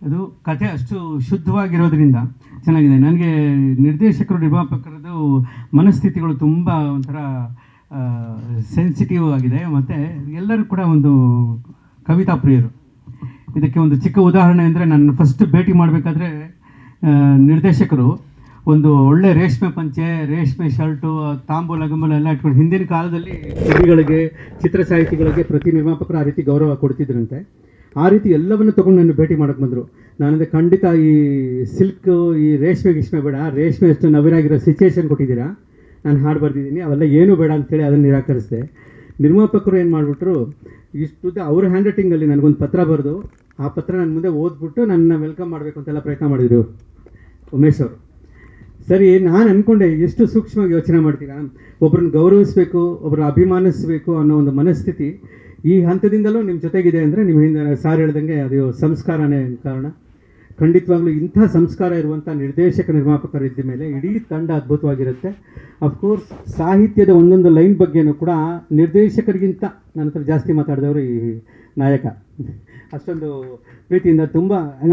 ಅದು ಕಥೆ ಅಷ್ಟು ಶುದ್ಧವಾಗಿರೋದ್ರಿಂದ ಚೆನ್ನಾಗಿದೆ. ನನಗೆ ನಿರ್ದೇಶಕರು ನಿರ್ಮಾಪಕರದ್ದು ಮನಸ್ಥಿತಿಗಳು ತುಂಬ ಒಂಥರ ಸೆನ್ಸಿಟಿವ್ ಆಗಿದೆ. ಮತ್ತು ಎಲ್ಲರೂ ಕೂಡ ಒಂದು ಕವಿತಾ ಪ್ರಿಯರು. ಇದಕ್ಕೆ ಒಂದು ಚಿಕ್ಕ ಉದಾಹರಣೆ ಅಂದರೆ, ನಾನು ಫಸ್ಟ್ ಭೇಟಿ ಮಾಡಬೇಕಾದ್ರೆ ನಿರ್ದೇಶಕರು ಒಂದು ಒಳ್ಳೆ ರೇಷ್ಮೆ ಪಂಚೆ, ರೇಷ್ಮೆ ಶರ್ಟು, ತಾಂಬೂಲ ಗಂಬೂಲ ಎಲ್ಲ ಇಟ್ಕೊಂಡು, ಹಿಂದಿನ ಕಾಲದಲ್ಲಿ ಕವಿಗಳಿಗೆ, ಚಿತ್ರ ಸಾಹಿತಿಗಳಿಗೆ ಪ್ರತಿ ನಿರ್ಮಾಪಕರು ಆ ರೀತಿ ಗೌರವ ಕೊಡ್ತಿದ್ರಂತೆ. ಆ ರೀತಿ ಎಲ್ಲವನ್ನು ತೊಗೊಂಡು ನನ್ನ ಭೇಟಿ ಮಾಡೋಕ್ಕೆ ಬಂದರು. ನಾನಂದರೆ ಖಂಡಿತ ಈ ಸಿಲ್ಕ್, ಈ ರೇಷ್ಮೆ ಬೇಡ, ರೇಷ್ಮೆ ಅಷ್ಟು ನವಿರಾಗಿರೋ ಸಿಚುಯೇಷನ್ ಕೊಟ್ಟಿದ್ದೀರಾ, ನಾನು ಹಾಡು ಬರ್ದಿದ್ದೀನಿ, ಅವೆಲ್ಲ ಏನೂ ಬೇಡ ಅಂತೇಳಿ ಅದನ್ನು ನಿರಾಕರಿಸಿದೆ. ನಿರ್ಮಾಪಕರು ಏನು ಮಾಡಿಬಿಟ್ರು, ಇಷ್ಟು ಅವ್ರ ಹ್ಯಾಂಡ್ ರೈಟಿಂಗಲ್ಲಿ ನನಗೊಂದು ಪತ್ರ ಬರೆದು, ಆ ಪತ್ರ ನನ್ನ ಮುಂದೆ ಓದ್ಬಿಟ್ಟು ನನ್ನ ವೆಲ್ಕಮ್ ಮಾಡಬೇಕು ಅಂತೆಲ್ಲ ಪ್ರಯತ್ನ ಮಾಡಿದರು ಉಮೇಶ್ ಅವರು. ಸರಿ, ನಾನು ಅಂದ್ಕೊಂಡೆ ಎಷ್ಟು ಸೂಕ್ಷ್ಮವಾಗಿ ಯೋಚನೆ ಮಾಡ್ತೀರಾ, ಒಬ್ಬರನ್ನ ಗೌರವಿಸಬೇಕು, ಒಬ್ಬರನ್ನ ಅಭಿಮಾನಿಸಬೇಕು ಅನ್ನೋ ಒಂದು ಮನಸ್ಥಿತಿ ಈ ಹಂತದಿಂದಲೂ ನಿಮ್ಮ ಜೊತೆಗಿದೆ ಅಂದರೆ, ನಿಮ್ಮ ಹಿಂದೆ ಸಾರ್ ಹೇಳ್ದಂಗೆ ಅದು ಸಂಸ್ಕಾರನೇ ಕಾರಣ. ಖಂಡಿತವಾಗ್ಲೂ ಇಂಥ ಸಂಸ್ಕಾರ ಇರುವಂಥ ನಿರ್ದೇಶಕ ನಿರ್ಮಾಪಕರು ಇದ್ದ ಮೇಲೆ ಇಡೀ ತಂಡ ಅದ್ಭುತವಾಗಿರುತ್ತೆ. ಅಫ್ಕೋರ್ಸ್ ಸಾಹಿತ್ಯದ ಒಂದೊಂದು ಲೈನ್ ಬಗ್ಗೆನೂ ಕೂಡ ನಿರ್ದೇಶಕರಿಗಿಂತ ನನ್ನ ಹತ್ರ ಜಾಸ್ತಿ ಮಾತಾಡಿದವರು ಈ ನಾಯಕ. ಅಷ್ಟೊಂದು ಪ್ರೀತಿಯಿಂದ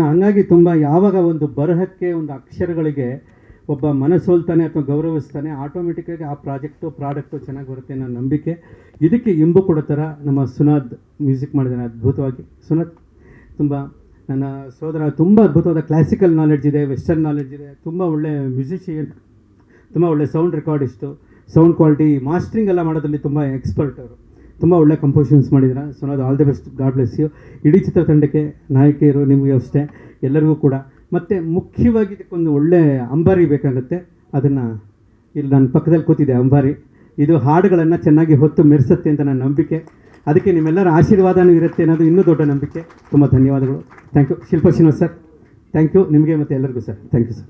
ಹಂಗಾಗಿ ತುಂಬ ಯಾವಾಗ ಒಂದು ಬರಹಕ್ಕೆ, ಒಂದು ಅಕ್ಷರಗಳಿಗೆ ಒಬ್ಬ ಮನಸ್ಸೋಲ್ತಾನೆ ಅಥವಾ ಗೌರವಿಸ್ತಾನೆ, ಆಟೋಮೆಟಿಕ್ಕಾಗಿ ಆ ಪ್ರಾಡಕ್ಟು ಚೆನ್ನಾಗಿ ಬರುತ್ತೆ ಅನ್ನೋ ನಂಬಿಕೆ. ಇದಕ್ಕೆ ಇಂಬು ಕೊಡೋ ಥರ ನಮ್ಮ ಸುನಾದ್ ಮ್ಯೂಸಿಕ್ ಮಾಡಿದ್ದಾನೆ ಅದ್ಭುತವಾಗಿ. ಸುನಾದ್ ತುಂಬ ನನ್ನ ಸೋದರ, ತುಂಬ ಅದ್ಭುತವಾದ ಕ್ಲಾಸಿಕಲ್ ನಾಲೆಡ್ಜ್ ಇದೆ, ವೆಸ್ಟರ್ನ್ ನಾಲೆಡ್ಜ್ ಇದೆ, ತುಂಬ ಒಳ್ಳೆ ಮ್ಯೂಸಿಷಿಯನ್, ತುಂಬ ಒಳ್ಳೆ sound recordist, sound quality, mastering ಎಲ್ಲ ಮಾಡೋದ್ರಲ್ಲಿ ತುಂಬ ಎಕ್ಸ್ಪರ್ಟ್ ಅವರು. ತುಂಬ ಒಳ್ಳೆ ಕಂಪೋಸಿಷನ್ಸ್ ಮಾಡಿದ್ದಾರೆ Sunad. All the best, God bless you. ಇಡೀ ಚಿತ್ರತಂಡಕ್ಕೆ, ನಾಯಕಿಯರು, ನಿಮಗೆ ಅಷ್ಟೇ, ಎಲ್ಲರಿಗೂ ಕೂಡ. ಮತ್ತು ಮುಖ್ಯವಾಗಿ ಇದಕ್ಕೊಂದು ಒಳ್ಳೆ ಅಂಬಾರಿ ಬೇಕಾಗುತ್ತೆ. ಅದನ್ನು ಇಲ್ಲಿ ನನ್ನ ಪಕ್ಕದಲ್ಲಿ ಕೂತಿದೆ ಅಂಬಾರಿ. ಇದು ಹಾಡುಗಳನ್ನು ಚೆನ್ನಾಗಿ ಹೊತ್ತು ಮೆರೆಸುತ್ತೆ ಅಂತ ನನ್ನ ನಂಬಿಕೆ. ಅದಕ್ಕೆ ನಿಮ್ಮೆಲ್ಲರ ಆಶೀರ್ವಾದನೂ ಇರುತ್ತೆ ಅನ್ನೋದು ಇನ್ನೂ ದೊಡ್ಡ ನಂಬಿಕೆ. ತುಂಬ ಧನ್ಯವಾದಗಳು. Thank you Shilpa Srinivas sir. Thank you ನಿಮಗೆ ಮತ್ತು ಎಲ್ಲರಿಗೂ ಸರ್. Thank you sir.